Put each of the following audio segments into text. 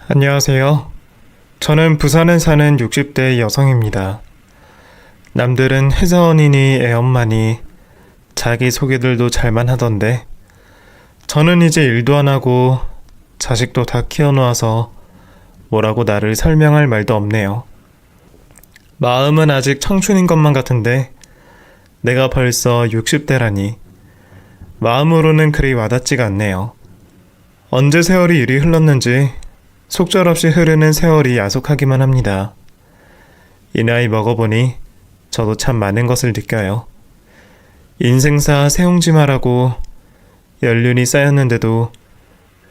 안녕하세요. 저는 부산에 사는 60대 여성입니다. 남들은 회사원이니 애엄마니 자기소개들도 잘만 하던데 저는 이제 일도 안 하고 자식도 다 키워놓아서 뭐라고 나를 설명할 말도 없네요. 마음은 아직 청춘인 것만 같은데 내가 벌써 60대라니 마음으로는 그리 와닿지가 않네요. 언제 세월이 이리 흘렀는지 속절없이 흐르는 세월이 야속하기만 합니다. 이 나이 먹어보니 저도 참 많은 것을 느껴요. 인생사 새옹지마라고 연륜이 쌓였는데도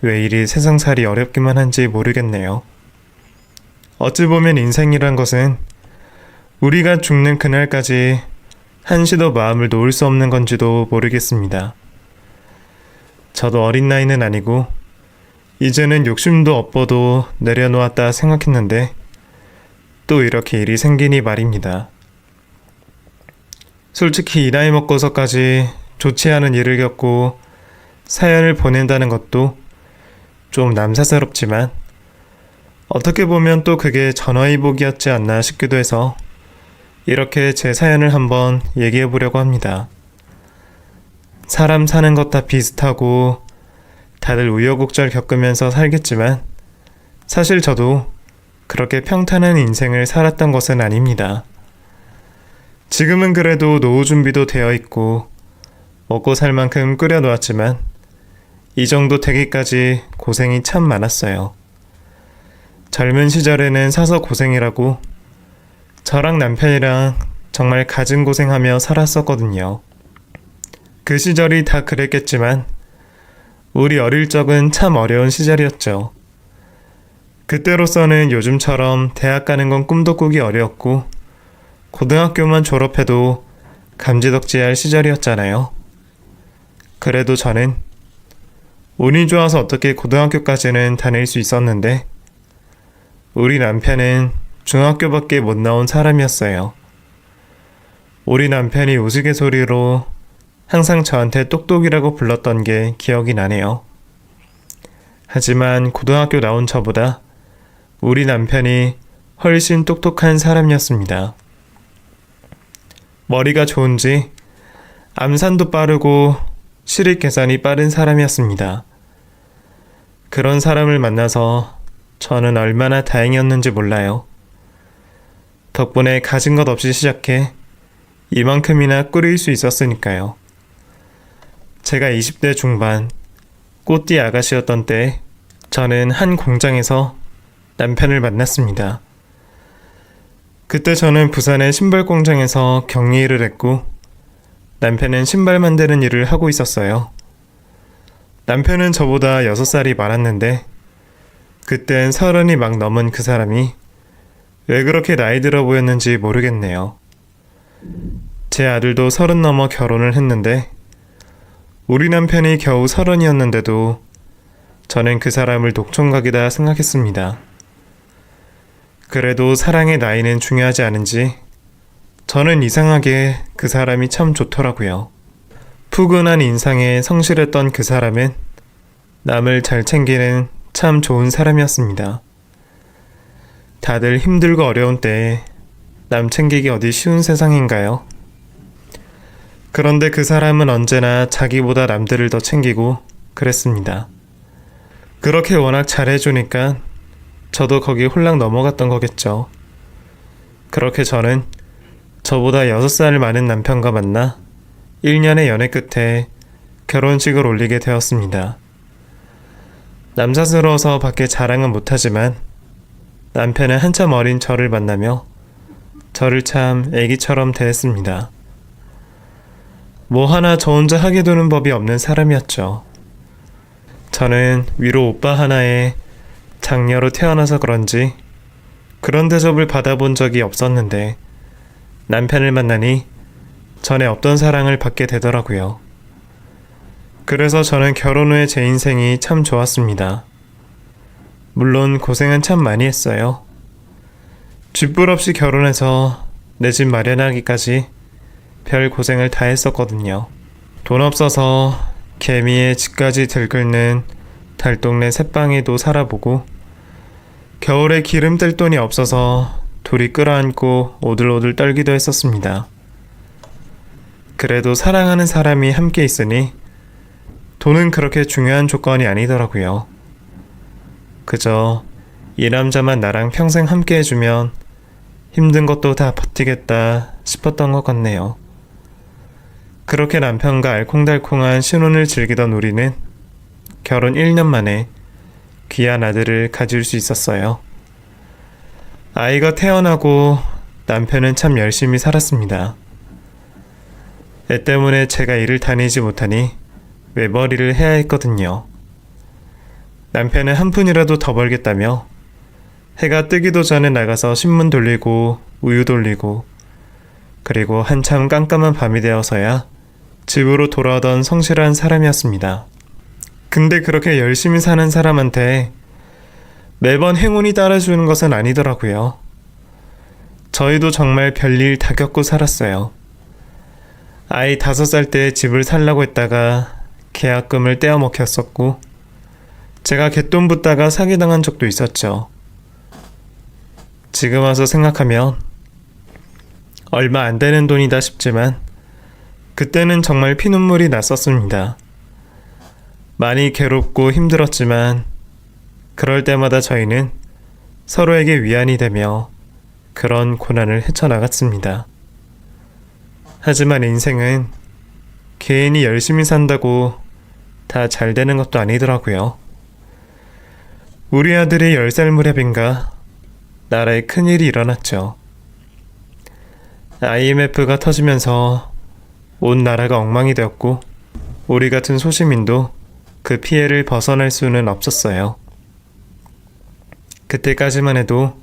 왜 이리 세상살이 어렵기만 한지 모르겠네요. 어찌 보면 인생이란 것은 우리가 죽는 그날까지 한시도 마음을 놓을 수 없는 건지도 모르겠습니다. 저도 어린 나이는 아니고 이제는 욕심도 업보도 내려놓았다 생각했는데 또 이렇게 일이 생기니 말입니다. 솔직히 이 나이 먹고서까지 좋지 않은 일을 겪고 사연을 보낸다는 것도 좀 남사스럽지만 어떻게 보면 또 그게 전화위복이었지 않나 싶기도 해서 이렇게 제 사연을 한번 얘기해 보려고 합니다. 사람 사는 것 다 비슷하고 다들 우여곡절 겪으면서 살겠지만 사실 저도 그렇게 평탄한 인생을 살았던 것은 아닙니다. 지금은 그래도 노후 준비도 되어 있고 먹고 살 만큼 끓여놓았지만 이 정도 되기까지 고생이 참 많았어요. 젊은 시절에는 사서 고생이라고 저랑 남편이랑 정말 갖은 고생하며 살았었거든요. 그 시절이 다 그랬겠지만 우리 어릴 적은 참 어려운 시절이었죠. 그때로서는 요즘처럼 대학 가는 건 꿈도 꾸기 어려웠고 고등학교만 졸업해도 감지덕지할 시절이었잖아요. 그래도 저는 운이 좋아서 어떻게 고등학교까지는 다닐 수 있었는데 우리 남편은 중학교밖에 못 나온 사람이었어요. 우리 남편이 우스갯소리로 항상 저한테 똑똑이라고 불렀던 게 기억이 나네요. 하지만 고등학교 나온 저보다 우리 남편이 훨씬 똑똑한 사람이었습니다. 머리가 좋은지 암산도 빠르고 실익 계산이 빠른 사람이었습니다. 그런 사람을 만나서 저는 얼마나 다행이었는지 몰라요. 덕분에 가진 것 없이 시작해 이만큼이나 꾸릴 수 있었으니까요. 제가 20대 중반 꽃띠 아가씨였던 때 저는 한 공장에서 남편을 만났습니다. 그때 저는 부산의 신발 공장에서 격리 일을 했고 남편은 신발 만드는 일을 하고 있었어요. 남편은 저보다 6살이 많았는데 그땐 30이 막 넘은 그 사람이 왜 그렇게 나이 들어 보였는지 모르겠네요. 제 아들도 30 넘어 결혼을 했는데 우리 남편이 겨우 30이었는데도 저는 그 사람을 녹청각이다 생각했습니다. 그래도 사랑의 나이는 중요하지 않은지 저는 이상하게 그 사람이 참 좋더라고요. 푸근한 인상에 성실했던 그 사람은 남을 잘 챙기는 참 좋은 사람이었습니다. 다들 힘들고 어려운 때에 남 챙기기 어디 쉬운 세상인가요? 그런데 그 사람은 언제나 자기보다 남들을 더 챙기고 그랬습니다. 그렇게 워낙 잘해주니까 저도 거기 홀랑 넘어갔던 거겠죠. 그렇게 저는 저보다 6살 많은 남편과 만나 1년의 연애 끝에 결혼식을 올리게 되었습니다. 남사스러워서 밖에 자랑은 못하지만 남편은 한참 어린 저를 만나며 저를 참 애기처럼 대했습니다. 뭐 하나 저 혼자 하게 두는 법이 없는 사람이었죠. 저는 위로 오빠 하나에 장녀로 태어나서 그런지 그런 대접을 받아본 적이 없었는데 남편을 만나니 전에 없던 사랑을 받게 되더라고요. 그래서 저는 결혼 후에 제 인생이 참 좋았습니다. 물론 고생은 참 많이 했어요. 쥐뿔 없이 결혼해서 내 집 마련하기까지 별 고생을 다 했었거든요. 돈 없어서 개미의 집까지 들끓는 달동네 새빵에도 살아보고 겨울에 기름 뗄 돈이 없어서 둘이 끌어안고 오들오들 떨기도 했었습니다. 그래도 사랑하는 사람이 함께 있으니 돈은 그렇게 중요한 조건이 아니더라고요. 그저 이 남자만 나랑 평생 함께 해주면 힘든 것도 다 버티겠다 싶었던 것 같네요. 그렇게 남편과 알콩달콩한 신혼을 즐기던 우리는 결혼 1년 만에 귀한 아들을 가질 수 있었어요. 아이가 태어나고 남편은 참 열심히 살았습니다. 애 때문에 제가 일을 다니지 못하니 외벌이를 해야 했거든요. 남편은 한 푼이라도 더 벌겠다며 해가 뜨기도 전에 나가서 신문 돌리고 우유 돌리고 그리고 한참 깜깜한 밤이 되어서야 집으로 돌아오던 성실한 사람이었습니다. 근데 그렇게 열심히 사는 사람한테 매번 행운이 따라주는 것은 아니더라고요. 저희도 정말 별일 다 겪고 살았어요. 아이 5살 때 집을 살라고 했다가 계약금을 떼어 먹혔었고 제가 갯돈 붓다가 사기당한 적도 있었죠. 지금 와서 생각하면 얼마 안 되는 돈이다 싶지만 그때는 정말 피눈물이 났었습니다. 많이 괴롭고 힘들었지만 그럴 때마다 저희는 서로에게 위안이 되며 그런 고난을 헤쳐나갔습니다. 하지만 인생은 개인이 열심히 산다고 다 잘 되는 것도 아니더라고요. 우리 아들이 10살 무렵인가 나라에 큰일이 일어났죠. IMF가 터지면서 온 나라가 엉망이 되었고 우리 같은 소시민도 그 피해를 벗어날 수는 없었어요. 그때까지만 해도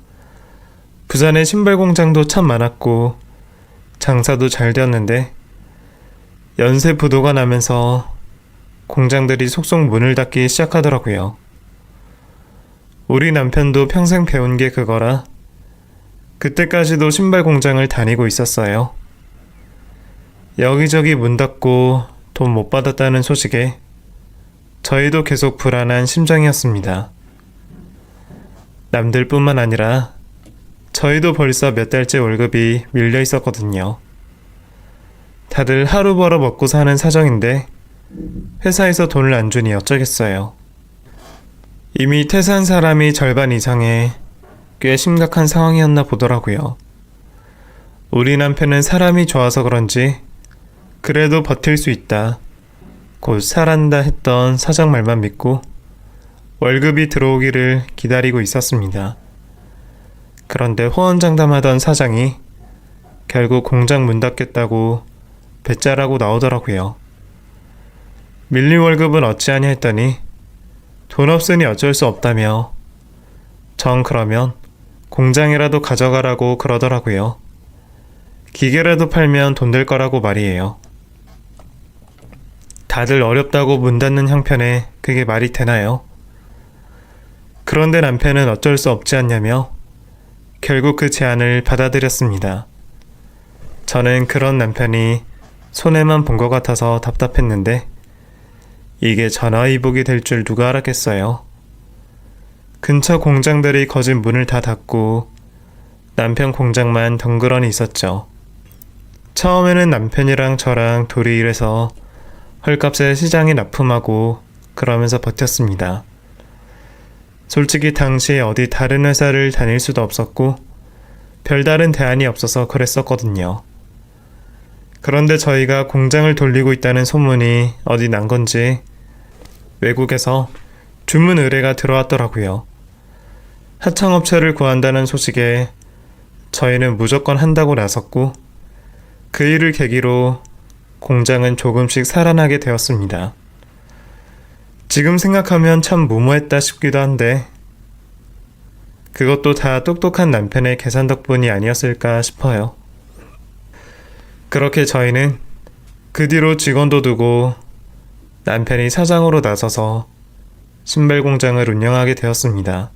부산에 신발 공장도 참 많았고 장사도 잘 되었는데 연쇄 부도가 나면서 공장들이 속속 문을 닫기 시작하더라고요. 우리 남편도 평생 배운 게 그거라 그때까지도 신발 공장을 다니고 있었어요. 여기저기 문 닫고 돈 못 받았다는 소식에 저희도 계속 불안한 심정이었습니다. 남들뿐만 아니라 저희도 벌써 몇 달째 월급이 밀려 있었거든요. 다들 하루 벌어 먹고 사는 사정인데 회사에서 돈을 안 주니 어쩌겠어요. 이미 퇴사한 사람이 절반 이상에 꽤 심각한 상황이었나 보더라고요. 우리 남편은 사람이 좋아서 그런지 그래도 버틸 수 있다, 곧 살한다 했던 사장 말만 믿고 월급이 들어오기를 기다리고 있었습니다. 그런데 호언장담하던 사장이 결국 공장 문 닫겠다고 배짜라고 나오더라고요. 밀린 월급은 어찌하냐 했더니 돈 없으니 어쩔 수 없다며 정 그러면 공장이라도 가져가라고 그러더라고요. 기계라도 팔면 돈 될 거라고 말이에요. 다들 어렵다고 문 닫는 형편에 그게 말이 되나요? 그런데 남편은 어쩔 수 없지 않냐며 결국 그 제안을 받아들였습니다. 저는 그런 남편이 손해만 본 것 같아서 답답했는데 이게 전화위복이 될 줄 누가 알았겠어요. 근처 공장들이 거짓 문을 다 닫고 남편 공장만 덩그러니 있었죠. 처음에는 남편이랑 저랑 둘이 일해서 헐값에 시장이 납품하고 그러면서 버텼습니다. 솔직히 당시에 어디 다른 회사를 다닐 수도 없었고 별다른 대안이 없어서 그랬었거든요. 그런데 저희가 공장을 돌리고 있다는 소문이 어디 난 건지 외국에서 주문 의뢰가 들어왔더라고요. 하청업체를 구한다는 소식에 저희는 무조건 한다고 나섰고 그 일을 계기로 공장은 조금씩 살아나게 되었습니다. 지금 생각하면 참 무모했다 싶기도 한데 그것도 다 똑똑한 남편의 계산 덕분이 아니었을까 싶어요. 그렇게 저희는 그 뒤로 직원도 두고 남편이 사장으로 나서서 신발 공장을 운영하게 되었습니다.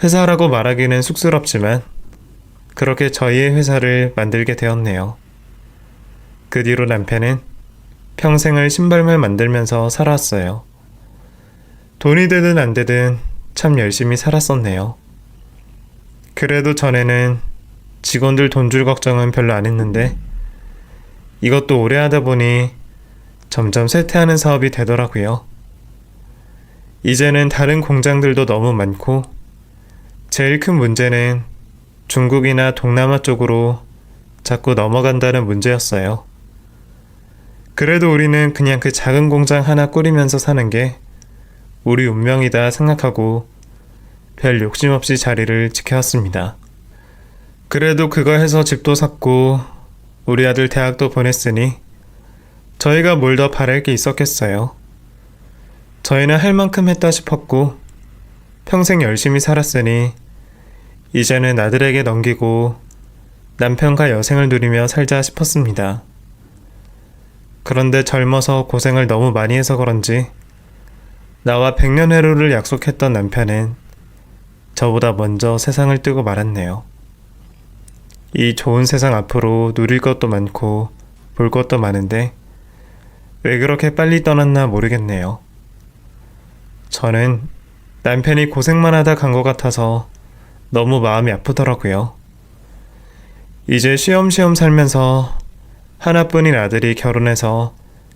회사라고 말하기는 쑥스럽지만 그렇게 저희의 회사를 만들게 되었네요. 그 뒤로 남편은 평생을 신발만 만들면서 살아왔어요. 돈이 되든 안 되든 참 열심히 살았었네요. 그래도 전에는 직원들 돈 줄 걱정은 별로 안 했는데 이것도 오래 하다 보니 점점 쇠퇴하는 사업이 되더라고요. 이제는 다른 공장들도 너무 많고 제일 큰 문제는 중국이나 동남아 쪽으로 자꾸 넘어간다는 문제였어요. 그래도 우리는 그냥 그 작은 공장 하나 꾸리면서 사는 게 우리 운명이다 생각하고 별 욕심 없이 자리를 지켜왔습니다. 그래도 그거 해서 집도 샀고 우리 아들 대학도 보냈으니 저희가 뭘 더 바랄 게 있었겠어요. 저희는 할 만큼 했다 싶었고 평생 열심히 살았으니 이제는 아들에게 넘기고 남편과 여생을 누리며 살자 싶었습니다. 그런데 젊어서 고생을 너무 많이 해서 그런지 나와 백년해로를 약속했던 남편은 저보다 먼저 세상을 뜨고 말았네요. 이 좋은 세상 앞으로 누릴 것도 많고 볼 것도 많은데 왜 그렇게 빨리 떠났나 모르겠네요. 저는 남편이 고생만 하다 간 것 같아서 너무 마음이 아프더라고요. 이제 쉬엄쉬엄 살면서 하나뿐인 아들이 결혼해서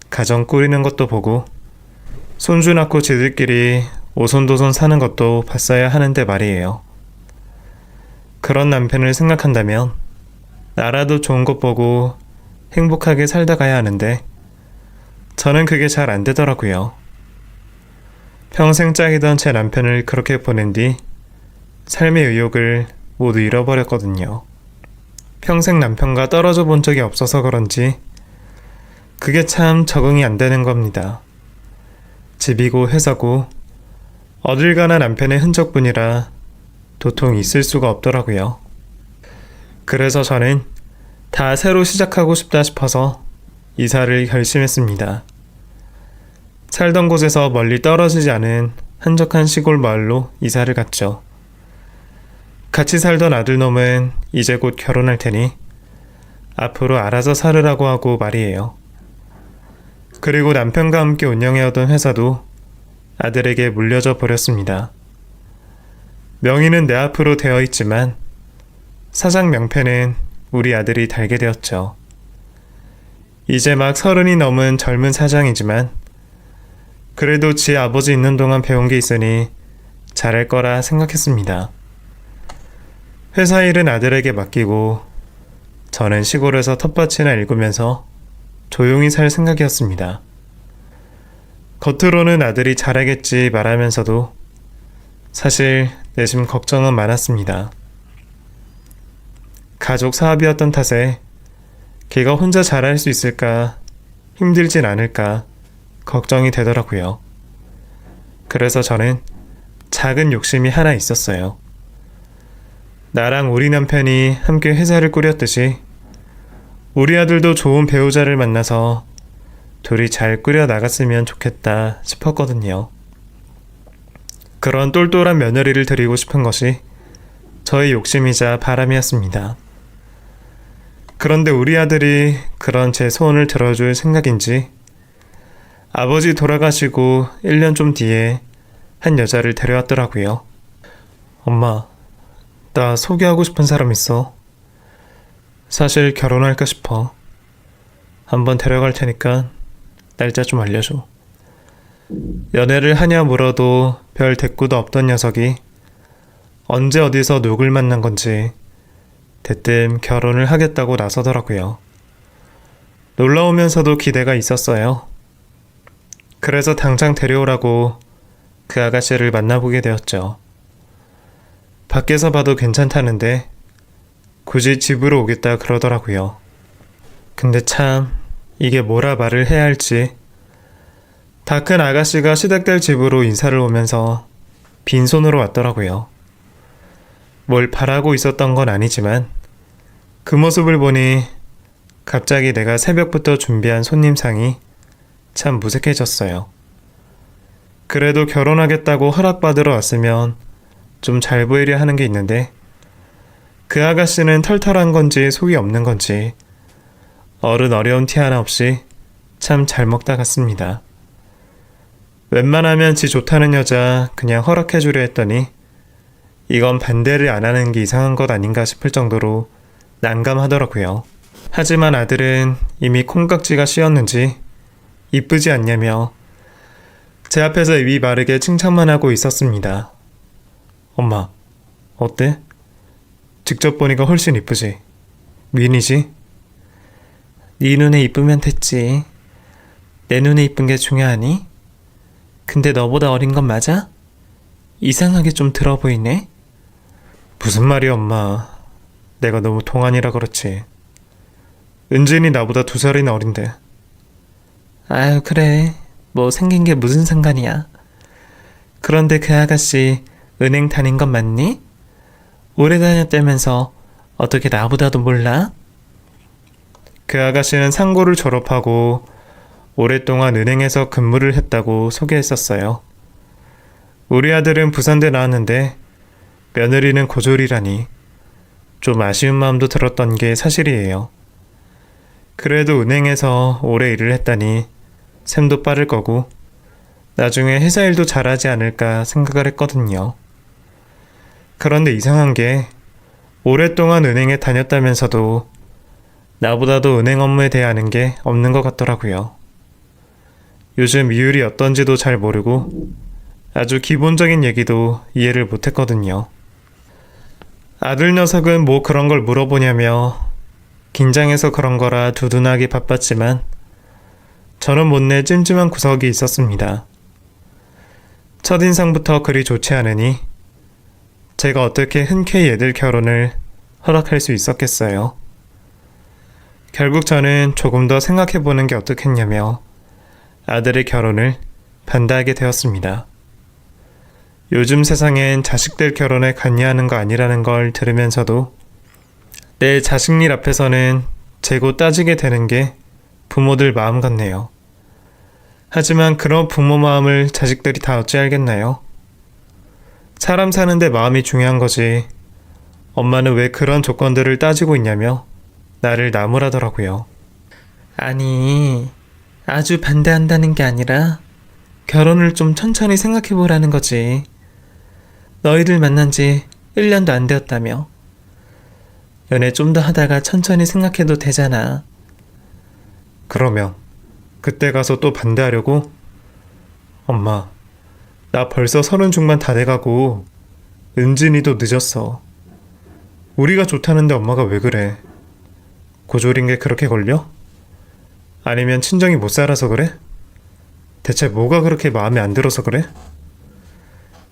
가정 꾸리는 것도 보고 손주 낳고 지들끼리 오손도손 사는 것도 봤어야 하는데 말이에요. 그런 남편을 생각한다면 나라도 좋은 것 보고 행복하게 살다 가야 하는데 저는 그게 잘 안 되더라고요. 평생 짝이던 제 남편을 그렇게 보낸 뒤 삶의 의욕을 모두 잃어버렸거든요. 평생 남편과 떨어져 본 적이 없어서 그런지 그게 참 적응이 안 되는 겁니다. 집이고 회사고 어딜 가나 남편의 흔적뿐이라 도통 있을 수가 없더라고요. 그래서 저는 다 새로 시작하고 싶다 싶어서 이사를 결심했습니다. 살던 곳에서 멀리 떨어지지 않은 한적한 시골 마을로 이사를 갔죠. 같이 살던 아들놈은 이제 곧 결혼할 테니 앞으로 알아서 살으라고 하고 말이에요. 그리고 남편과 함께 운영해오던 회사도 아들에게 물려줘 버렸습니다. 명의는 내 앞으로 되어 있지만 사장 명패는 우리 아들이 달게 되었죠. 이제 막 30이 넘은 젊은 사장이지만 그래도 지 아버지 있는 동안 배운 게 있으니 잘할 거라 생각했습니다. 회사 일은 아들에게 맡기고 저는 시골에서 텃밭이나 일구면서 조용히 살 생각이었습니다. 겉으로는 아들이 잘하겠지 말하면서도 사실 내심 걱정은 많았습니다. 가족 사업이었던 탓에 걔가 혼자 잘할 수 있을까, 힘들진 않을까 걱정이 되더라고요. 그래서 저는 작은 욕심이 하나 있었어요. 나랑 우리 남편이 함께 회사를 꾸렸듯이 우리 아들도 좋은 배우자를 만나서 둘이 잘 꾸려 나갔으면 좋겠다 싶었거든요. 그런 똘똘한 며느리를 드리고 싶은 것이 저의 욕심이자 바람이었습니다. 그런데 우리 아들이 그런 제 소원을 들어줄 생각인지 아버지 돌아가시고 1년 좀 뒤에 한 여자를 데려왔더라고요. 엄마, 나 소개하고 싶은 사람 있어. 사실 결혼할까 싶어. 한번 데려갈 테니까 날짜 좀 알려줘. 연애를 하냐 물어도 별 대꾸도 없던 녀석이 언제 어디서 누굴 만난 건지 대뜸 결혼을 하겠다고 나서더라고요. 놀라우면서도 기대가 있었어요. 그래서 당장 데려오라고 그 아가씨를 만나보게 되었죠. 밖에서 봐도 괜찮다는데 굳이 집으로 오겠다 그러더라고요. 근데 참 이게 뭐라 말을 해야 할지. 다 큰 아가씨가 시댁들 집으로 인사를 오면서 빈손으로 왔더라고요. 뭘 바라고 있었던 건 아니지만 그 모습을 보니 갑자기 내가 새벽부터 준비한 손님상이 참 무색해졌어요. 그래도 결혼하겠다고 허락받으러 왔으면 좀 잘 보이려 하는 게 있는데 그 아가씨는 털털한 건지 속이 없는 건지 어른 어려운 티 하나 없이 참 잘 먹다 갔습니다. 웬만하면 지 좋다는 여자 그냥 허락해주려 했더니 이건 반대를 안 하는 게 이상한 것 아닌가 싶을 정도로 난감하더라고요. 하지만 아들은 이미 콩깍지가 씌었는지 이쁘지 않냐며 제 앞에서 입이 마르게 칭찬만 하고 있었습니다. 엄마, 어때? 직접 보니까 훨씬 이쁘지? 미인이지? 네 눈에 이쁘면 됐지. 내 눈에 이쁜 게 중요하니? 근데 너보다 어린 건 맞아? 이상하게 좀 들어 보이네? 무슨 말이야, 엄마. 내가 너무 동안이라 그렇지. 은진이 나보다 2살이나 어린데. 아유, 그래. 뭐 생긴 게 무슨 상관이야. 그런데 그 아가씨 은행 다닌 건 맞니? 오래 다녔다면서 어떻게 나보다도 몰라? 그 아가씨는 상고를 졸업하고 오랫동안 은행에서 근무를 했다고 소개했었어요. 우리 아들은 부산대 나왔는데 며느리는 고졸이라니 좀 아쉬운 마음도 들었던 게 사실이에요. 그래도 은행에서 오래 일을 했다니 셈도 빠를 거고 나중에 회사 일도 잘하지 않을까 생각을 했거든요. 그런데 이상한 게 오랫동안 은행에 다녔다면서도 나보다도 은행 업무에 대해 아는 게 없는 것 같더라고요. 요즘 이율이 어떤지도 잘 모르고 아주 기본적인 얘기도 이해를 못했거든요. 아들 녀석은 뭐 그런 걸 물어보냐며 긴장해서 그런 거라 두둔하기 바빴지만 저는 못내 찜찜한 구석이 있었습니다. 첫인상부터 그리 좋지 않으니 제가 어떻게 흔쾌히 애들 결혼을 허락할 수 있었겠어요. 결국 저는 조금 더 생각해보는 게 어떻겠냐며 아들의 결혼을 반대하게 되었습니다. 요즘 세상엔 자식들 결혼에 관여하는 거 아니라는 걸 들으면서도 내 자식일 앞에서는 재고 따지게 되는 게 부모들 마음 같네요. 하지만 그런 부모 마음을 자식들이 다 어찌 알겠나요? 사람 사는데 마음이 중요한 거지. 엄마는 왜 그런 조건들을 따지고 있냐며 나를 나무라더라고요. 아니, 아주 반대한다는 게 아니라 결혼을 좀 천천히 생각해보라는 거지. 너희들 만난 지 1년도 안 되었다며. 연애 좀 더 하다가 천천히 생각해도 되잖아. 그러면 그때 가서 또 반대하려고? 엄마, 나 벌써 30 중반 다 돼가고 은진이도 늦었어. 우리가 좋다는데 엄마가 왜 그래? 고졸인 게 그렇게 걸려? 아니면 친정이 못 살아서 그래? 대체 뭐가 그렇게 마음에 안 들어서 그래?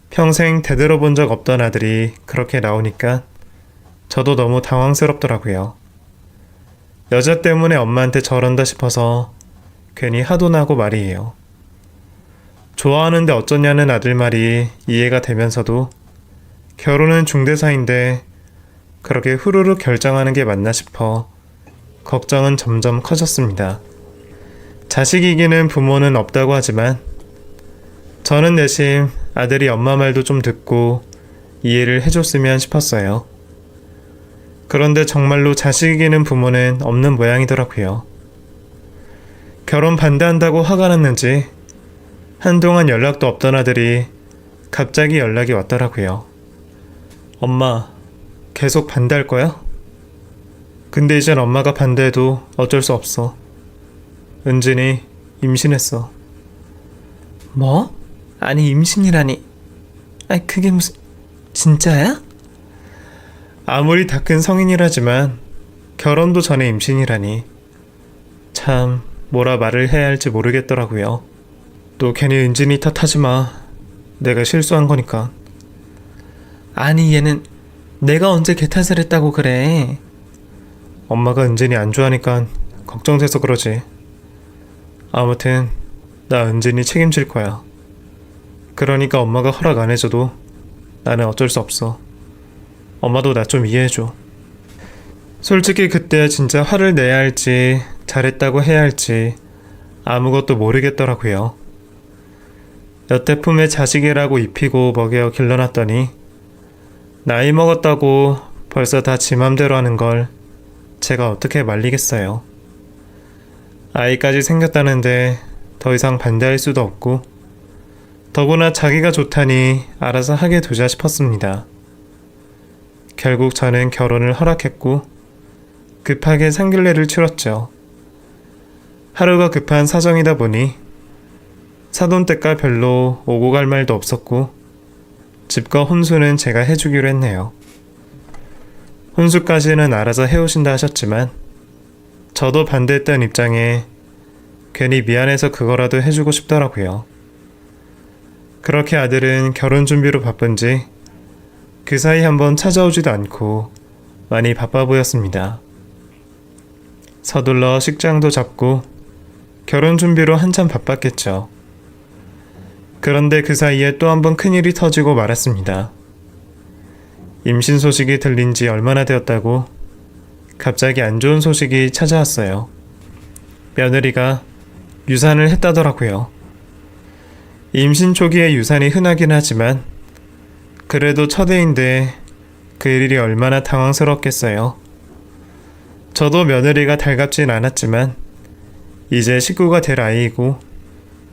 평생 대들어본 적 없던 아들이 그렇게 나오니까 저도 너무 당황스럽더라고요. 여자 때문에 엄마한테 저런다 싶어서 괜히 화도 나고 말이에요. 좋아하는데 어쩌냐는 아들 말이 이해가 되면서도 결혼은 중대사인데 그렇게 후루룩 결정하는 게 맞나 싶어 걱정은 점점 커졌습니다. 자식 이기는 부모는 없다고 하지만 저는 내심 아들이 엄마 말도 좀 듣고 이해를 해줬으면 싶었어요. 그런데 정말로 자식 이기는 부모는 없는 모양이더라고요. 결혼 반대한다고 화가 났는지 한동안 연락도 없던 아들이 갑자기 연락이 왔더라고요. 엄마, 계속 반대할 거야? 근데 이젠 엄마가 반대해도 어쩔 수 없어. 은진이 임신했어. 뭐? 아니 임신이라니. 아니 그게 무슨... 진짜야? 아무리 다 큰 성인이라지만 결혼도 전에 임신이라니. 참 뭐라 말을 해야 할지 모르겠더라고요. 또 괜히 은진이 탓하지 마. 내가 실수한 거니까. 아니 얘는 내가 언제 걔 탓을 했다고 그래. 엄마가 은진이 안 좋아하니까 걱정돼서 그러지. 아무튼 나 은진이 책임질 거야. 그러니까 엄마가 허락 안 해줘도 나는 어쩔 수 없어. 엄마도 나 좀 이해해줘. 솔직히 그때 진짜 화를 내야 할지 잘했다고 해야 할지 아무것도 모르겠더라고요. 여태 품에 자식이라고 입히고 먹여 길러놨더니 나이 먹었다고 벌써 다 지 맘대로 하는 걸 제가 어떻게 말리겠어요. 아이까지 생겼다는데 더 이상 반대할 수도 없고 더구나 자기가 좋다니 알아서 하게 두자 싶었습니다. 결국 저는 결혼을 허락했고 급하게 상견례를 치렀죠. 하루가 급한 사정이다 보니 사돈댁과 별로 오고 갈 말도 없었고 집과 혼수는 제가 해주기로 했네요. 혼수까지는 알아서 해오신다 하셨지만 저도 반대했던 입장에 괜히 미안해서 그거라도 해주고 싶더라고요. 그렇게 아들은 결혼 준비로 바쁜지 그 사이 한번 찾아오지도 않고 많이 바빠 보였습니다. 서둘러 식장도 잡고 결혼 준비로 한참 바빴겠죠. 그런데 그 사이에 또 한 번 큰일이 터지고 말았습니다. 임신 소식이 들린 지 얼마나 되었다고 갑자기 안 좋은 소식이 찾아왔어요. 며느리가 유산을 했다더라고요. 임신 초기에 유산이 흔하긴 하지만 그래도 첫 애인데 그 일이 얼마나 당황스럽겠어요. 저도 며느리가 달갑진 않았지만 이제 식구가 될 아이이고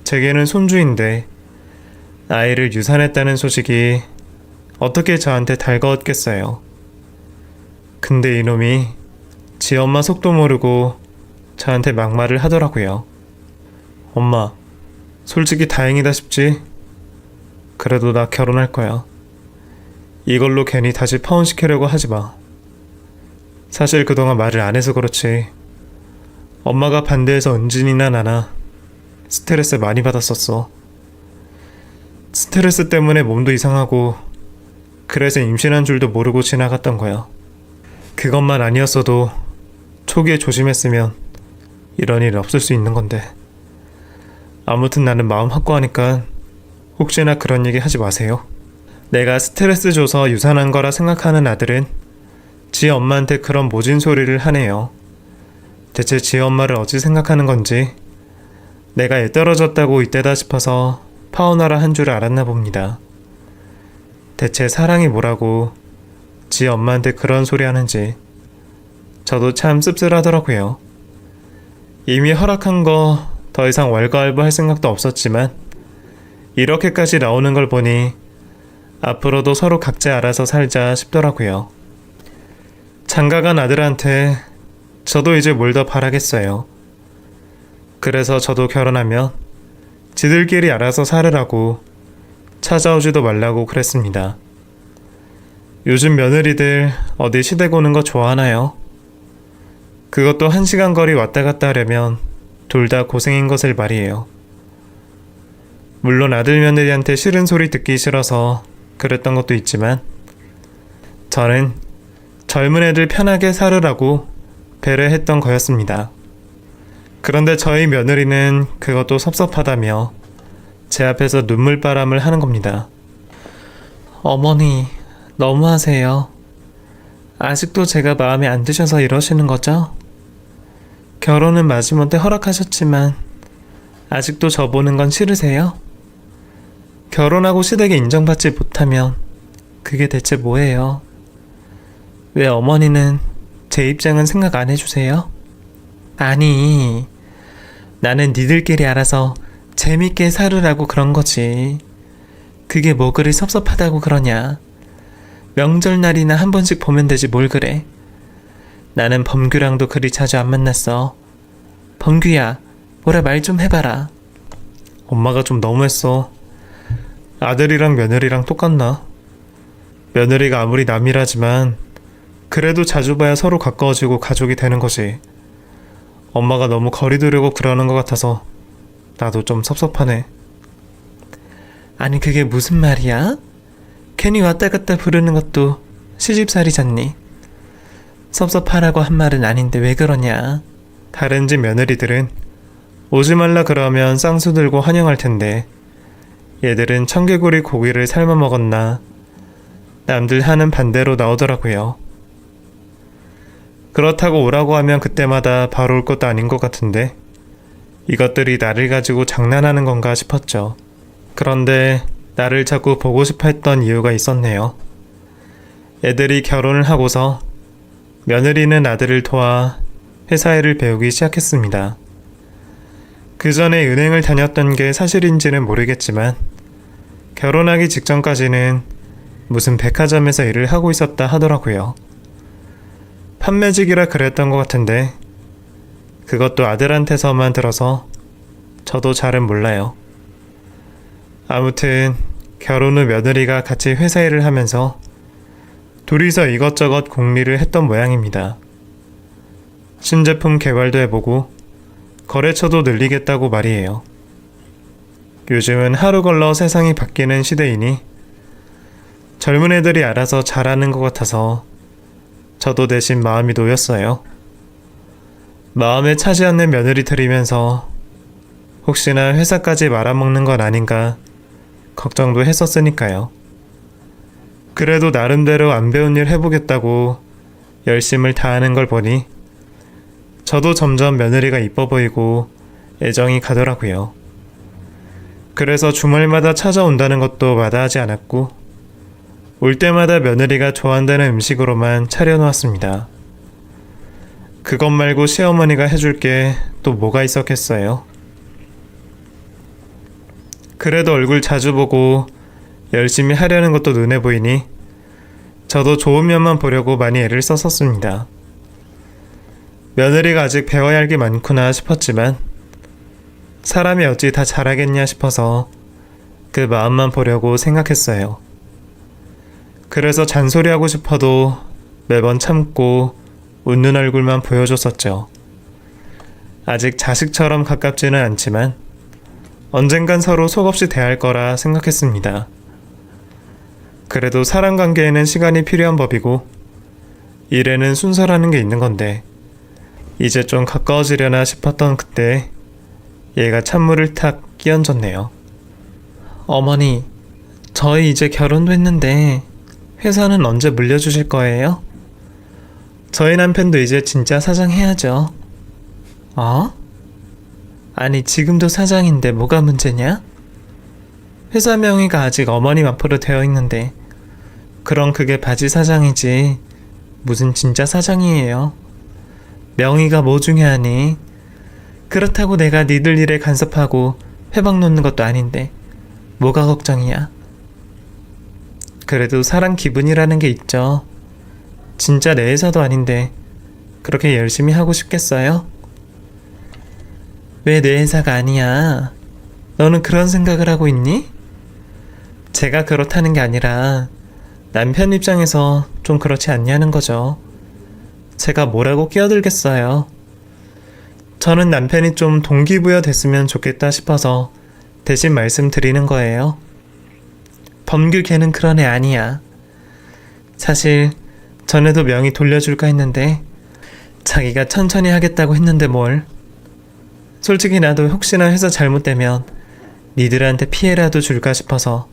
제게는 손주인데 아이를 유산했다는 소식이 어떻게 저한테 달가웠겠어요. 근데 이놈이 지 엄마 속도 모르고 저한테 막말을 하더라고요. 엄마, 솔직히 다행이다 싶지? 그래도 나 결혼할 거야. 이걸로 괜히 다시 파혼시키려고 하지 마. 사실 그동안 말을 안 해서 그렇지. 엄마가 반대해서 은진이나 나나 스트레스 많이 받았었어. 스트레스 때문에 몸도 이상하고 그래서 임신한 줄도 모르고 지나갔던 거야. 그것만 아니었어도 초기에 조심했으면 이런 일 없을 수 있는 건데. 아무튼 나는 마음 확고하니까 혹시나 그런 얘기 하지 마세요. 내가 스트레스 줘서 유산한 거라 생각하는 아들은 지 엄마한테 그런 모진 소리를 하네요. 대체 지 엄마를 어찌 생각하는 건지 내가 애 떨어졌다고 이때다 싶어서 파혼하라 한 줄 알았나 봅니다. 대체 사랑이 뭐라고 지 엄마한테 그런 소리 하는지 저도 참 씁쓸하더라고요. 이미 허락한 거 더 이상 왈가왈부할 생각도 없었지만 이렇게까지 나오는 걸 보니 앞으로도 서로 각자 알아서 살자 싶더라고요. 장가간 아들한테 저도 이제 뭘 더 바라겠어요. 그래서 저도 결혼하면 지들끼리 알아서 살으라고 찾아오지도 말라고 그랬습니다. 요즘 며느리들 어디 시댁 오는 거 좋아하나요? 그것도 1시간 거리 왔다 갔다 하려면 둘 다 고생인 것을 말이에요. 물론 아들 며느리한테 싫은 소리 듣기 싫어서 그랬던 것도 있지만 저는 젊은 애들 편하게 살으라고 배려했던 거였습니다. 그런데 저희 며느리는 그것도 섭섭하다며 제 앞에서 눈물바람을 하는 겁니다. 어머니, 너무하세요. 아직도 제가 마음에 안 드셔서 이러시는 거죠? 결혼은 마지못해 허락하셨지만 아직도 저 보는 건 싫으세요? 결혼하고 시댁에 인정받지 못하면 그게 대체 뭐예요? 왜 어머니는 제 입장은 생각 안 해주세요? 아니, 나는 니들끼리 알아서 재밌게 살으라고 그런 거지. 그게 뭐 그리 섭섭하다고 그러냐. 명절날이나 한 번씩 보면 되지 뭘 그래. 나는 범규랑도 그리 자주 안 만났어. 범규야, 뭐라 말 좀 해봐라. 엄마가 좀 너무했어. 아들이랑 며느리랑 똑같나? 며느리가 아무리 남이라지만 그래도 자주 봐야 서로 가까워지고 가족이 되는 거지. 엄마가 너무 거리 두려고 그러는 것 같아서 나도 좀 섭섭하네. 아니 그게 무슨 말이야? 괜히 왔다 갔다 부르는 것도 시집살이잖니. 섭섭하라고 한 말은 아닌데 왜 그러냐. 다른 집 며느리들은 오지 말라 그러면 쌍수 들고 환영할 텐데 얘들은 청개구리 고기를 삶아 먹었나 남들 하는 반대로 나오더라고요. 그렇다고 오라고 하면 그때마다 바로 올 것도 아닌 것 같은데 이것들이 나를 가지고 장난하는 건가 싶었죠. 그런데 나를 자꾸 보고 싶어 했던 이유가 있었네요. 애들이 결혼을 하고서 며느리는 아들을 도와 회사 일을 배우기 시작했습니다. 그 전에 은행을 다녔던 게 사실인지는 모르겠지만 결혼하기 직전까지는 무슨 백화점에서 일을 하고 있었다 하더라고요. 판매직이라 그랬던 것 같은데 그것도 아들한테서만 들어서 저도 잘은 몰라요. 아무튼 결혼 후 며느리가 같이 회사 일을 하면서 둘이서 이것저것 공리를 했던 모양입니다. 신제품 개발도 해보고 거래처도 늘리겠다고 말이에요. 요즘은 하루 걸러 세상이 바뀌는 시대이니 젊은 애들이 알아서 잘하는 것 같아서 저도 대신 마음이 놓였어요. 마음에 차지 않는 며느리 들이면서 혹시나 회사까지 말아먹는 건 아닌가 걱정도 했었으니까요. 그래도 나름대로 안 배운 일 해보겠다고 열심을 다하는 걸 보니 저도 점점 며느리가 이뻐 보이고 애정이 가더라고요. 그래서 주말마다 찾아온다는 것도 마다하지 않았고 올 때마다 며느리가 좋아한다는 음식으로만 차려놓았습니다. 그것 말고 시어머니가 해줄 게 또 뭐가 있었겠어요. 그래도 얼굴 자주 보고 열심히 하려는 것도 눈에 보이니 저도 좋은 면만 보려고 많이 애를 썼었습니다. 며느리가 아직 배워야 할 게 많구나 싶었지만 사람이 어찌 다 잘하겠냐 싶어서 그 마음만 보려고 생각했어요. 그래서 잔소리하고 싶어도 매번 참고 웃는 얼굴만 보여줬었죠. 아직 자식처럼 가깝지는 않지만 언젠간 서로 속없이 대할 거라 생각했습니다. 그래도 사람 관계에는 시간이 필요한 법이고 일에는 순서라는 게 있는 건데 이제 좀 가까워지려나 싶었던 그때 얘가 찬물을 탁 끼얹었네요. 어머니, 저희 이제 결혼도 했는데 회사는 언제 물려주실 거예요? 저희 남편도 이제 진짜 사장 해야죠. 어? 아니 지금도 사장인데 뭐가 문제냐? 회사 명의가 아직 어머님 앞으로 되어 있는데 그럼 그게 바지 사장이지 무슨 진짜 사장이에요. 명의가 뭐 중요하니? 그렇다고 내가 니들 일에 간섭하고 회방 놓는 것도 아닌데 뭐가 걱정이야? 그래도 사람 기분이라는 게 있죠. 진짜 내 회사도 아닌데 그렇게 열심히 하고 싶겠어요? 왜 내 회사가 아니야? 너는 그런 생각을 하고 있니? 제가 그렇다는 게 아니라 남편 입장에서 좀 그렇지 않냐는 거죠. 제가 뭐라고 끼어들겠어요. 저는 남편이 좀 동기부여 됐으면 좋겠다 싶어서 대신 말씀드리는 거예요. 범규 걔는 그런 애 아니야. 사실 전에도 명의 돌려줄까 했는데 자기가 천천히 하겠다고 했는데 뭘. 솔직히 나도 혹시나 회사 잘못되면 니들한테 피해라도 줄까 싶어서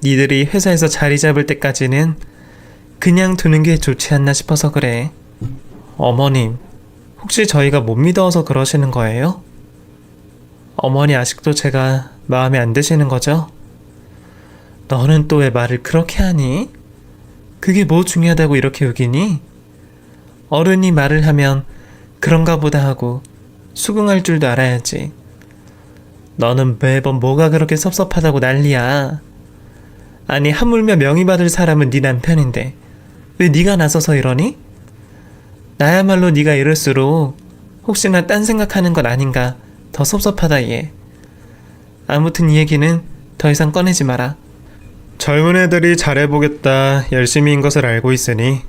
니들이 회사에서 자리 잡을 때까지는 그냥 두는 게 좋지 않나 싶어서 그래. 어머님, 혹시 저희가 못 믿어서 그러시는 거예요? 어머니 아직도 제가 마음에 안 드시는 거죠? 너는 또 왜 말을 그렇게 하니? 그게 뭐 중요하다고 이렇게 우기니? 어른이 말을 하면 그런가 보다 하고 수긍할 줄도 알아야지. 너는 매번 뭐가 그렇게 섭섭하다고 난리야. 아니 하물며 명의 받을 사람은 네 남편인데 왜 네가 나서서 이러니? 나야말로 네가 이럴수록 혹시나 딴 생각하는 건 아닌가 더 섭섭하다 얘. 아무튼 이 얘기는 더 이상 꺼내지 마라. 젊은 애들이 잘해보겠다 열심히인 것을 알고 있으니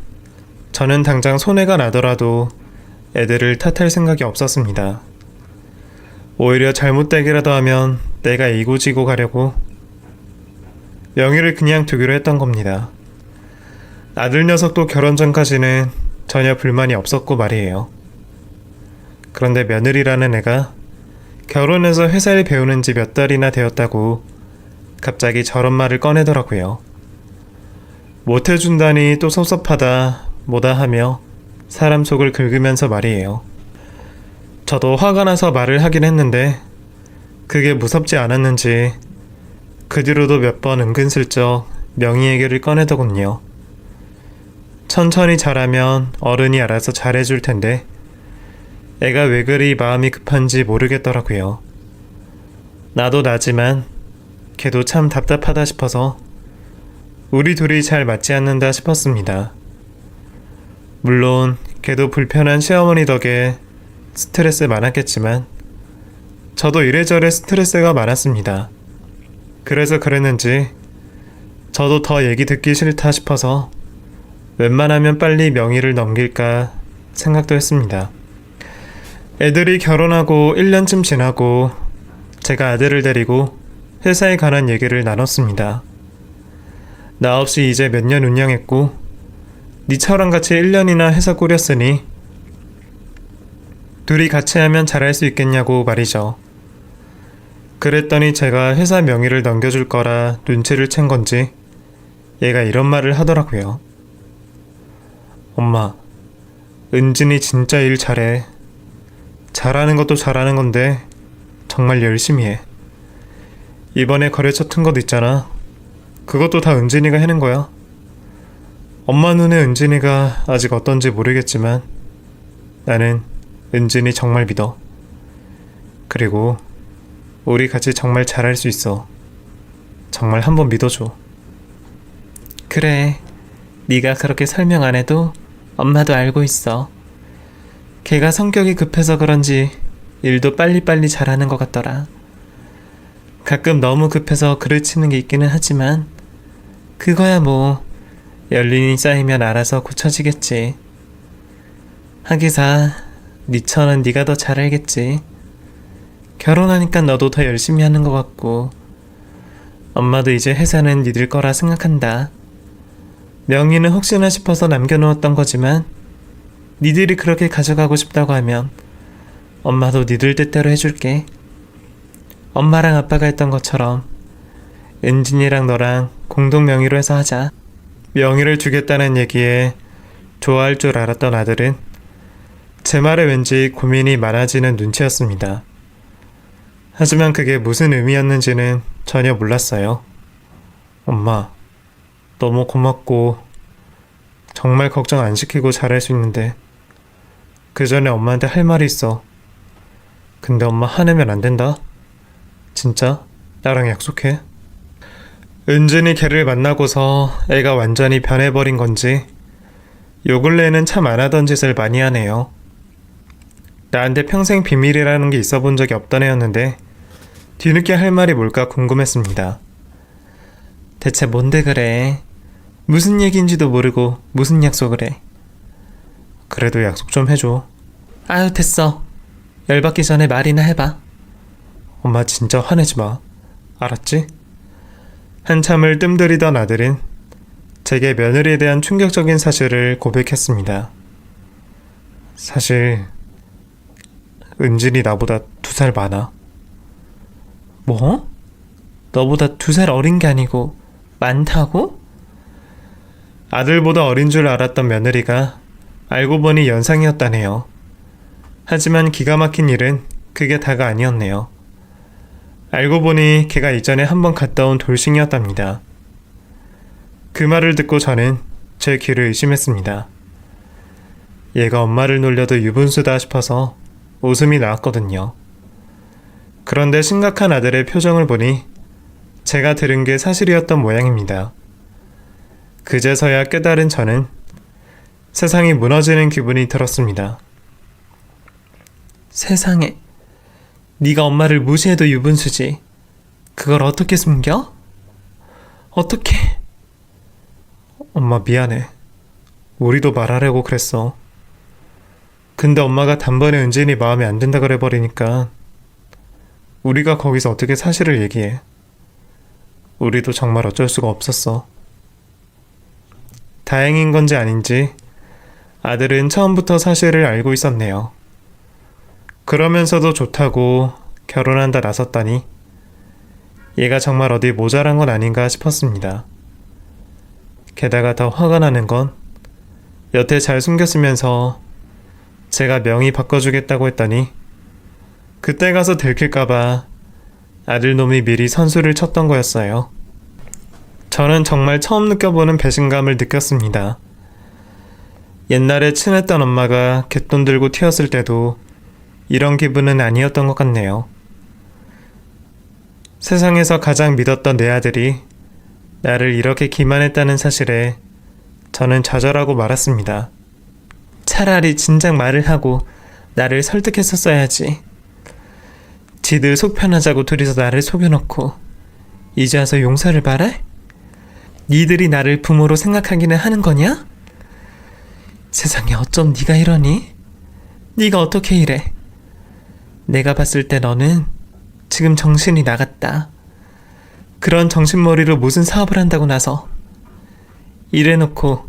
저는 당장 손해가 나더라도 애들을 탓할 생각이 없었습니다. 오히려 잘못되기라도 하면 내가 이고지고 가려고 명의를 그냥 두기로 했던 겁니다. 아들 녀석도 결혼 전까지는 전혀 불만이 없었고 말이에요. 그런데 며느리라는 애가 결혼해서 회사일 배우는 지 몇 달이나 되었다고 갑자기 저런 말을 꺼내더라고요. 못해준다니 또 섭섭하다 뭐다 하며 사람 속을 긁으면서 말이에요. 저도 화가 나서 말을 하긴 했는데 그게 무섭지 않았는지 그 뒤로도 몇 번 은근슬쩍 명의 얘기를 꺼내더군요. 천천히 잘하면 어른이 알아서 잘해줄 텐데 애가 왜 그리 마음이 급한지 모르겠더라고요. 나도 나지만 걔도 참 답답하다 싶어서 우리 둘이 잘 맞지 않는다 싶었습니다. 물론 걔도 불편한 시어머니 덕에 스트레스 많았겠지만 저도 이래저래 스트레스가 많았습니다. 그래서 그랬는지 저도 더 얘기 듣기 싫다 싶어서 웬만하면 빨리 명의를 넘길까 생각도 했습니다. 애들이 결혼하고 1년쯤 지나고 제가 아들을 데리고 회사에 관한 얘기를 나눴습니다. 나 없이 이제 몇 년 운영했고 니처럼 같이 1년이나 회사 꾸렸으니 둘이 같이 하면 잘할 수 있겠냐고 말이죠. 그랬더니 제가 회사 명의를 넘겨줄 거라 눈치를 챈 건지 얘가 이런 말을 하더라고요. 엄마, 은진이 진짜 일 잘해. 잘하는 것도 잘하는 건데 정말 열심히 해. 이번에 거래처 튼 것도 있잖아. 그것도 다 은진이가 해낸 거야. 엄마 눈에 은진이가 아직 어떤지 모르겠지만 나는 은진이 정말 믿어. 그리고 우리 같이 정말 잘할 수 있어. 정말 한번 믿어줘. 그래, 네가 그렇게 설명 안 해도 엄마도 알고 있어. 걔가 성격이 급해서 그런지 일도 빨리빨리 잘하는 것 같더라. 가끔 너무 급해서 글을 치는 게 있기는 하지만 그거야 뭐 연륜이 쌓이면 알아서 고쳐지겠지. 하기사 니처는 네가 더 잘 알겠지. 결혼하니까 너도 더 열심히 하는 것 같고 엄마도 이제 회사는 니들 거라 생각한다. 명의는 혹시나 싶어서 남겨놓았던 거지만 니들이 그렇게 가져가고 싶다고 하면 엄마도 니들 뜻대로 해줄게. 엄마랑 아빠가 했던 것처럼 은진이랑 너랑 공동 명의로 해서 하자. 명의를 주겠다는 얘기에 좋아할 줄 알았던 아들은 제 말에 왠지 고민이 많아지는 눈치였습니다. 하지만 그게 무슨 의미였는지는 전혀 몰랐어요. 엄마, 너무 고맙고 정말 걱정 안 시키고 잘할 수 있는데 그 전에 엄마한테 할 말이 있어. 근데 엄마 화내면 안 된다. 진짜 나랑 약속해. 은진이 걔를 만나고서 애가 완전히 변해버린 건지 요 근래에는 참 안 하던 짓을 많이 하네요. 나한테 평생 비밀이라는 게 있어 본 적이 없던 애였는데 뒤늦게 할 말이 뭘까 궁금했습니다. 대체 뭔데 그래? 무슨 얘기인지도 모르고 무슨 약속을 해? 그래도 약속 좀 해줘. 아유 됐어. 열받기 전에 말이나 해봐. 엄마 진짜 화내지 마. 알았지? 한참을 뜸들이던 아들은 제게 며느리에 대한 충격적인 사실을 고백했습니다. 사실 은진이 나보다 2살 많아. 뭐? 너보다 2살 어린 게 아니고 많다고? 아들보다 어린 줄 알았던 며느리가 알고 보니 연상이었다네요. 하지만 기가 막힌 일은 그게 다가 아니었네요. 알고 보니 걔가 이전에 한번 갔다 온 돌싱이었답니다. 그 말을 듣고 저는 제 귀를 의심했습니다. 얘가 엄마를 놀려도 유분수다 싶어서 웃음이 나왔거든요. 그런데 심각한 아들의 표정을 보니 제가 들은 게 사실이었던 모양입니다. 그제서야 깨달은 저는 세상이 무너지는 기분이 들었습니다. 세상에, 네가 엄마를 무시해도 유분수지. 그걸 어떻게 숨겨? 어떻게? 엄마 미안해. 우리도 말하려고 그랬어. 근데 엄마가 단번에 은진이 마음에 안 든다 그래 버리니까 우리가 거기서 어떻게 사실을 얘기해. 우리도 정말 어쩔 수가 없었어. 다행인 건지 아닌지 아들은 처음부터 사실을 알고 있었네요. 그러면서도 좋다고 결혼한다 나섰다니 얘가 정말 어디 모자란 건 아닌가 싶었습니다. 게다가 더 화가 나는 건 여태 잘 숨겼으면서 제가 명의 바꿔주겠다고 했더니 그때 가서 들킬까봐 아들놈이 미리 선수를 쳤던 거였어요. 저는 정말 처음 느껴보는 배신감을 느꼈습니다. 옛날에 친했던 엄마가 갯돈 들고 튀었을 때도 이런 기분은 아니었던 것 같네요. 세상에서 가장 믿었던 내 아들이 나를 이렇게 기만했다는 사실에 저는 좌절하고 말았습니다. 차라리 진작 말을 하고 나를 설득했었어야지. 지들 속 편하자고 둘이서 나를 속여놓고 이제 와서 용서를 바래? 니들이 나를 부모로 생각하기는 하는 거냐? 세상에 어쩜 네가 이러니? 네가 어떻게 이래? 내가 봤을 때 너는 지금 정신이 나갔다. 그런 정신머리로 무슨 사업을 한다고 나서 이래놓고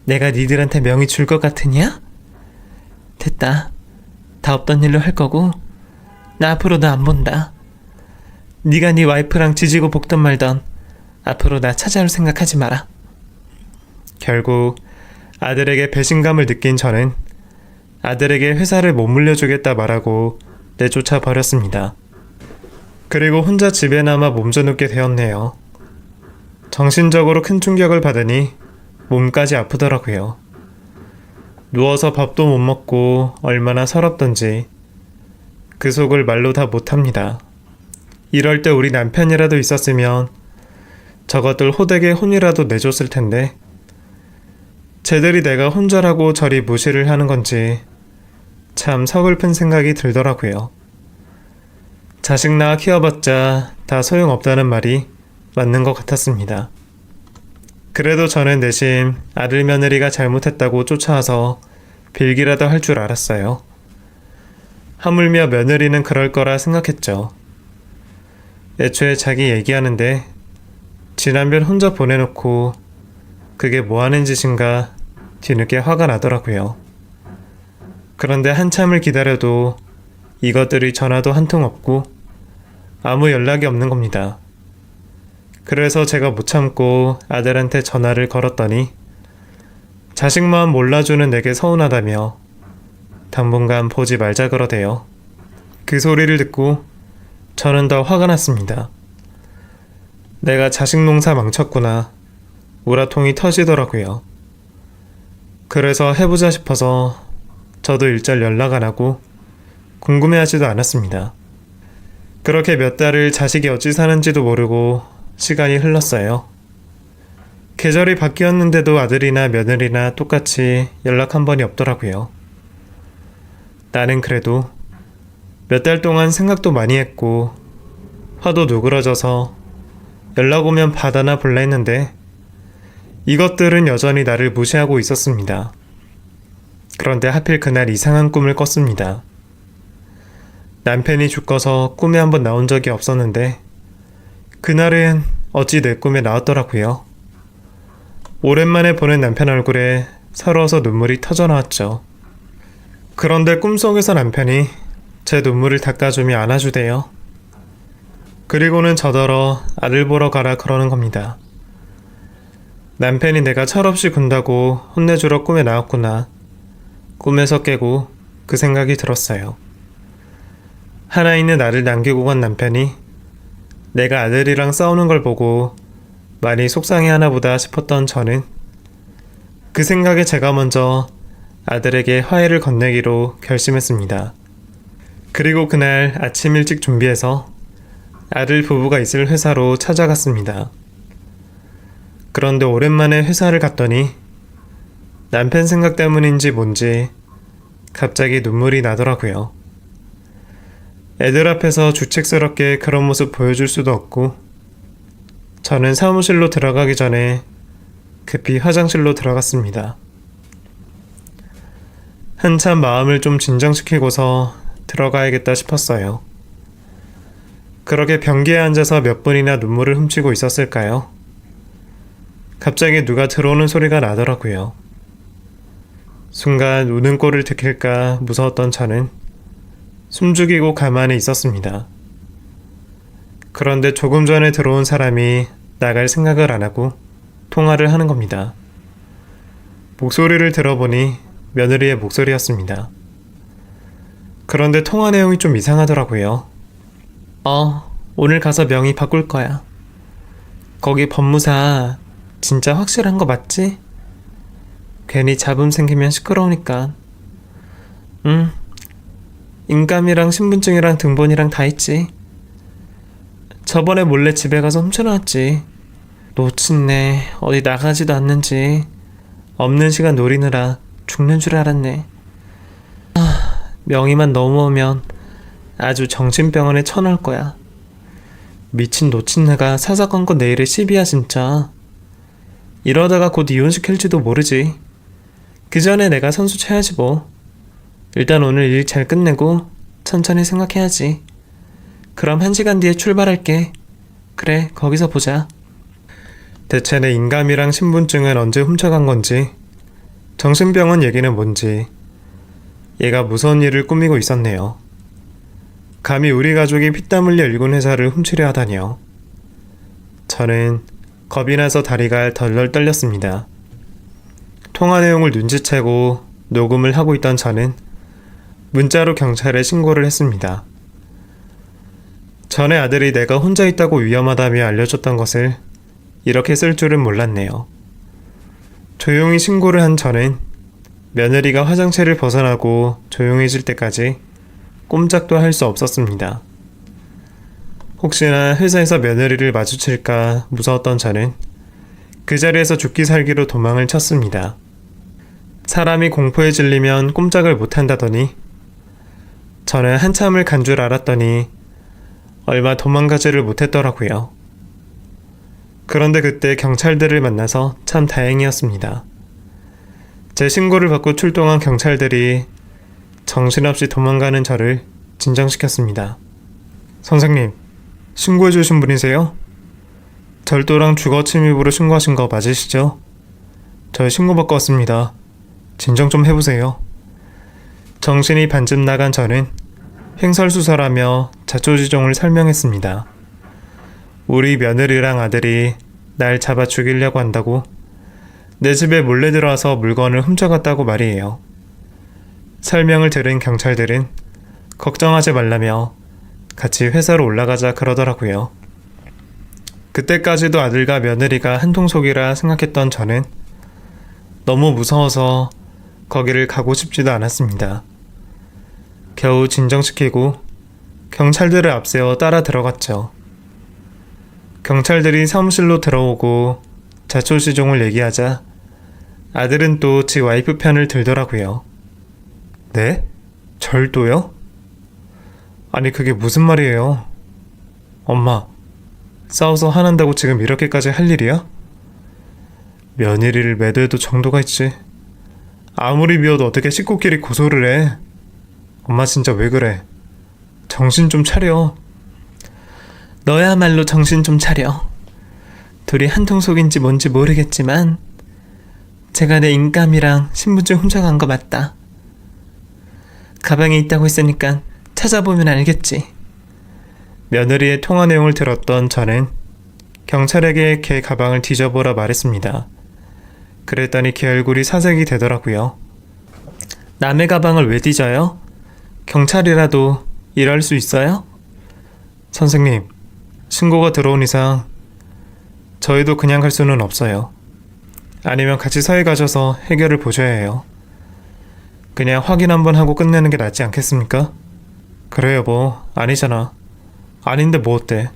내가 니들한테 명이 줄 것 같으냐? 됐다. 다 없던 일로 할 거고 나 앞으로 너 안 본다. 네가 네 와이프랑 지지고 볶던 말던 앞으로 나 찾아올 생각하지 마라. 결국 아들에게 배신감을 느낀 저는 아들에게 회사를 못 물려주겠다 말하고 내쫓아 버렸습니다. 그리고 혼자 집에 남아 몸져눕게 되었네요. 정신적으로 큰 충격을 받으니 몸까지 아프더라고요. 누워서 밥도 못 먹고 얼마나 서럽던지 그 속을 말로 다 못합니다. 이럴 때 우리 남편이라도 있었으면 저것들 호되게 혼이라도 내줬을 텐데 쟤들이 내가 혼자라고 저리 무시를 하는 건지 참 서글픈 생각이 들더라고요. 자식 낳아 키워봤자 다 소용없다는 말이 맞는 것 같았습니다. 그래도 저는 내심 아들 며느리가 잘못했다고 쫓아와서 빌기라도 할 줄 알았어요. 하물며 며느리는 그럴 거라 생각했죠. 애초에 자기 얘기하는데 지 남편 혼자 보내놓고 그게 뭐하는 짓인가 뒤늦게 화가 나더라고요. 그런데 한참을 기다려도 이것들이 전화도 한 통 없고 아무 연락이 없는 겁니다. 그래서 제가 못 참고 아들한테 전화를 걸었더니 자식 마음 몰라주는 내게 서운하다며 당분간 보지 말자 그러대요. 그 소리를 듣고 저는 더 화가 났습니다. 내가 자식 농사 망쳤구나. 우라통이 터지더라고요. 그래서 해보자 싶어서 저도 일절 연락 안 하고 궁금해하지도 않았습니다. 그렇게 몇 달을 자식이 어찌 사는지도 모르고 시간이 흘렀어요. 계절이 바뀌었는데도 아들이나 며느리나 똑같이 연락 한 번이 없더라고요. 나는 그래도 몇 달 동안 생각도 많이 했고 화도 누그러져서 연락 오면 받아나 볼라 했는데 이것들은 여전히 나를 무시하고 있었습니다. 그런데 하필 그날 이상한 꿈을 꿨습니다. 남편이 죽어서 꿈에 한번 나온 적이 없었는데 그날은 어찌 내 꿈에 나왔더라고요. 오랜만에 보는 남편 얼굴에 서러워서 눈물이 터져 나왔죠. 그런데 꿈속에서 남편이 제 눈물을 닦아주며 안아주대요. 그리고는 저더러 아들 보러 가라 그러는 겁니다. 남편이 내가 철없이 군다고 혼내주러 꿈에 나왔구나. 꿈에서 깨고 그 생각이 들었어요. 하나 있는 아들 남기고 간 남편이 내가 아들이랑 싸우는 걸 보고 많이 속상해하나 보다 싶었던 저는 그 생각에 제가 먼저 아들에게 화해를 건네기로 결심했습니다. 그리고 그날 아침 일찍 준비해서 아들 부부가 있을 회사로 찾아갔습니다. 그런데 오랜만에 회사를 갔더니 남편 생각 때문인지 뭔지 갑자기 눈물이 나더라고요. 애들 앞에서 주책스럽게 그런 모습 보여줄 수도 없고 저는 사무실로 들어가기 전에 급히 화장실로 들어갔습니다. 한참 마음을 좀 진정시키고서 들어가야겠다 싶었어요. 그렇게 변기에 앉아서 몇 분이나 눈물을 훔치고 있었을까요? 갑자기 누가 들어오는 소리가 나더라고요. 순간 우는 꼴을 들킬까 무서웠던 저는 숨죽이고 가만히 있었습니다. 그런데 조금 전에 들어온 사람이 나갈 생각을 안 하고 통화를 하는 겁니다. 목소리를 들어보니 며느리의 목소리였습니다. 그런데 통화 내용이 좀 이상하더라고요. 오늘 가서 명의 바꿀 거야. 거기 법무사 진짜 확실한 거 맞지? 괜히 잡음 생기면 시끄러우니까. 인감이랑 신분증이랑 등본이랑 다 있지. 저번에 몰래 집에 가서 훔쳐놨지. 놓친네. 어디 나가지도 않는지. 없는 시간 노리느라 죽는 줄 알았네. 명의만 넘어오면 아주 정신병원에 쳐넣을 거야. 미친 놓친네가 사사건건 내일에 시비야 진짜. 이러다가 곧 이혼시킬지도 모르지. 그 전에 내가 선수 쳐야지 뭐. 일단 오늘 일 잘 끝내고 천천히 생각해야지. 그럼 1시간 뒤에 출발할게. 그래, 거기서 보자. 대체 내 인감이랑 신분증은 언제 훔쳐간 건지, 정신병원 얘기는 뭔지, 얘가 무서운 일을 꾸미고 있었네요. 감히 우리 가족이 피땀 흘려 일군 회사를 훔치려 하다니요. 저는 겁이 나서 다리가 덜덜 떨렸습니다. 통화 내용을 눈치채고 녹음을 하고 있던 저는 문자로 경찰에 신고를 했습니다. 전에 아들이 내가 혼자 있다고 위험하다며 알려줬던 것을 이렇게 쓸 줄은 몰랐네요. 조용히 신고를 한 저는 며느리가 화장실을 벗어나고 조용해질 때까지 꼼짝도 할 수 없었습니다. 혹시나 회사에서 며느리를 마주칠까 무서웠던 저는 그 자리에서 죽기 살기로 도망을 쳤습니다. 사람이 공포에 질리면 꼼짝을 못한다더니 저는 한참을 간 줄 알았더니 얼마 도망가지를 못했더라고요. 그런데 그때 경찰들을 만나서 참 다행이었습니다. 제 신고를 받고 출동한 경찰들이 정신없이 도망가는 저를 진정시켰습니다. 선생님, 신고해 주신 분이세요? 절도랑 주거 침입으로 신고하신 거 맞으시죠? 저 신고받고 왔습니다. 진정 좀 해보세요. 정신이 반쯤 나간 저는 횡설수설하며 자초지종을 설명했습니다. 우리 며느리랑 아들이 날 잡아 죽이려고 한다고 내 집에 몰래 들어와서 물건을 훔쳐갔다고 말이에요. 설명을 들은 경찰들은 걱정하지 말라며 같이 회사로 올라가자 그러더라고요. 그때까지도 아들과 며느리가 한통속이라 생각했던 저는 너무 무서워서 거기를 가고 싶지도 않았습니다. 겨우 진정시키고 경찰들을 앞세워 따라 들어갔죠. 경찰들이 사무실로 들어오고 자초지종을 얘기하자 아들은 또 지 와이프 편을 들더라고요. 네? 절도요? 아니 그게 무슨 말이에요? 엄마, 싸워서 화난다고 지금 이렇게까지 할 일이야? 며느리를 매도해도 정도가 있지. 아무리 미워도 어떻게 식구끼리 고소를 해. 엄마 진짜 왜 그래? 정신 좀 차려. 너야말로 정신 좀 차려. 둘이 한통속인지 뭔지 모르겠지만 제가 내 인감이랑 신분증 훔쳐간 거 맞다. 가방에 있다고 했으니까 찾아보면 알겠지. 며느리의 통화 내용을 들었던 저는 경찰에게 걔 가방을 뒤져보라 말했습니다. 그랬더니 걔 얼굴이 사색이 되더라고요. 남의 가방을 왜 뒤져요? 경찰이라도 일할 수 있어요? 선생님, 신고가 들어온 이상 저희도 그냥 갈 수는 없어요. 아니면 같이 서해 가셔서 해결을 보셔야 해요. 그냥 확인 한번 하고 끝내는 게 낫지 않겠습니까? 그래 여보, 아니잖아. 아닌데 뭐 어때?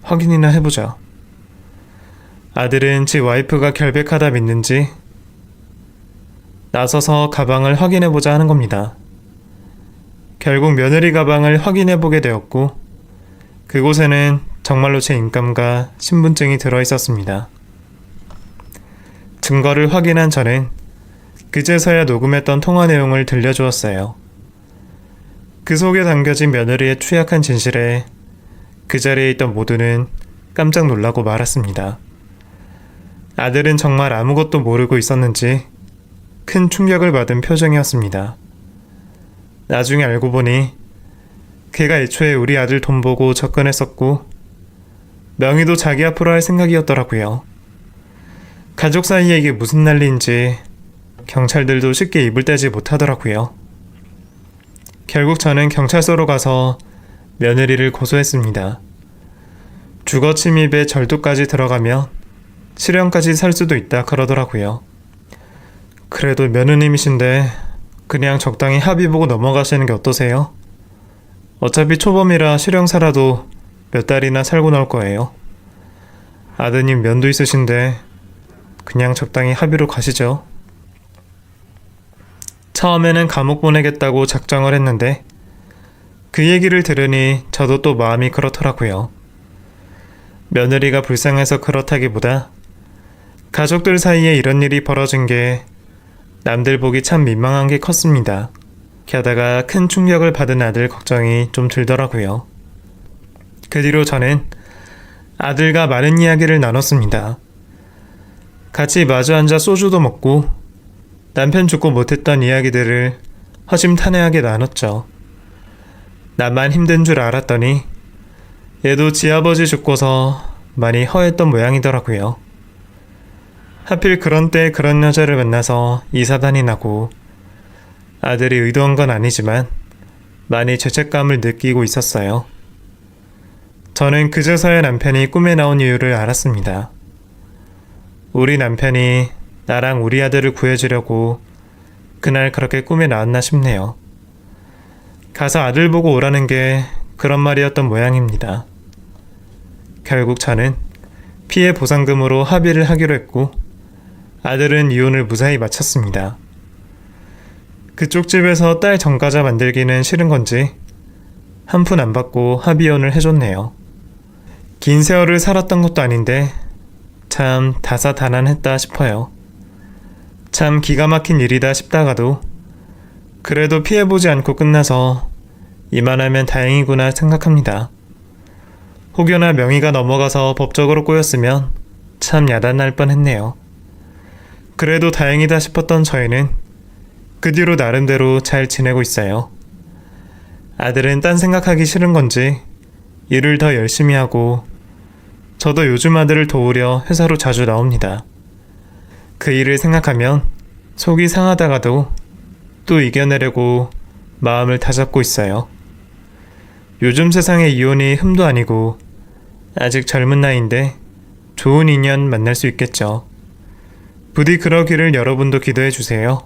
확인이나 해보자. 아들은 지 와이프가 결백하다 믿는지 나서서 가방을 확인해보자 하는 겁니다. 결국 며느리 가방을 확인해보게 되었고 그곳에는 정말로 제 인감과 신분증이 들어있었습니다. 증거를 확인한 저는 그제서야 녹음했던 통화 내용을 들려주었어요. 그 속에 담겨진 며느리의 추약한 진실에 그 자리에 있던 모두는 깜짝 놀라고 말았습니다. 아들은 정말 아무것도 모르고 있었는지 큰 충격을 받은 표정이었습니다. 나중에 알고 보니 걔가 애초에 우리 아들 돈 보고 접근했었고 명의도 자기 앞으로 할 생각이었더라고요. 가족 사이에 이게 무슨 난리인지 경찰들도 쉽게 입을 떼지 못하더라고요. 결국 저는 경찰서로 가서 며느리를 고소했습니다. 주거 침입에 절도까지 들어가면 실형까지 살 수도 있다 그러더라고요. 그래도 며느님이신데 그냥 적당히 합의 보고 넘어가시는 게 어떠세요? 어차피 초범이라 실형 살아도 몇 달이나 살고 나올 거예요. 아드님 면도 있으신데 그냥 적당히 합의로 가시죠. 처음에는 감옥 보내겠다고 작정을 했는데 그 얘기를 들으니 저도 또 마음이 그렇더라고요. 며느리가 불쌍해서 그렇다기보다 가족들 사이에 이런 일이 벌어진 게 남들 보기 참 민망한 게 컸습니다. 게다가 큰 충격을 받은 아들 걱정이 좀 들더라고요. 그 뒤로 저는 아들과 많은 이야기를 나눴습니다. 같이 마주 앉아 소주도 먹고 남편 죽고 못했던 이야기들을 허심탄회하게 나눴죠. 나만 힘든 줄 알았더니 얘도 지아버지 죽고서 많이 허했던 모양이더라고요. 하필 그런 때에 그런 여자를 만나서 이 사단이 나고 아들이 의도한 건 아니지만 많이 죄책감을 느끼고 있었어요. 저는 그제서야 남편이 꿈에 나온 이유를 알았습니다. 우리 남편이 나랑 우리 아들을 구해주려고 그날 그렇게 꿈에 나왔나 싶네요. 가서 아들 보고 오라는 게 그런 말이었던 모양입니다. 결국 저는 피해 보상금으로 합의를 하기로 했고 아들은 이혼을 무사히 마쳤습니다. 그쪽 집에서 딸 전과자 만들기는 싫은 건지 한 푼 안 받고 합의혼을 해줬네요. 긴 세월을 살았던 것도 아닌데 참 다사다난했다 싶어요. 참 기가 막힌 일이다 싶다가도 그래도 피해보지 않고 끝나서 이만하면 다행이구나 생각합니다. 혹여나 명의가 넘어가서 법적으로 꼬였으면 참 야단날 뻔했네요. 그래도 다행이다 싶었던 저희는 그 뒤로 나름대로 잘 지내고 있어요. 아들은 딴 생각하기 싫은 건지 일을 더 열심히 하고 저도 요즘 아들을 도우려 회사로 자주 나옵니다. 그 일을 생각하면 속이 상하다가도 또 이겨내려고 마음을 다잡고 있어요. 요즘 세상의 이혼이 흠도 아니고 아직 젊은 나이인데 좋은 인연 만날 수 있겠죠. 부디 그러기를 여러분도 기도해 주세요.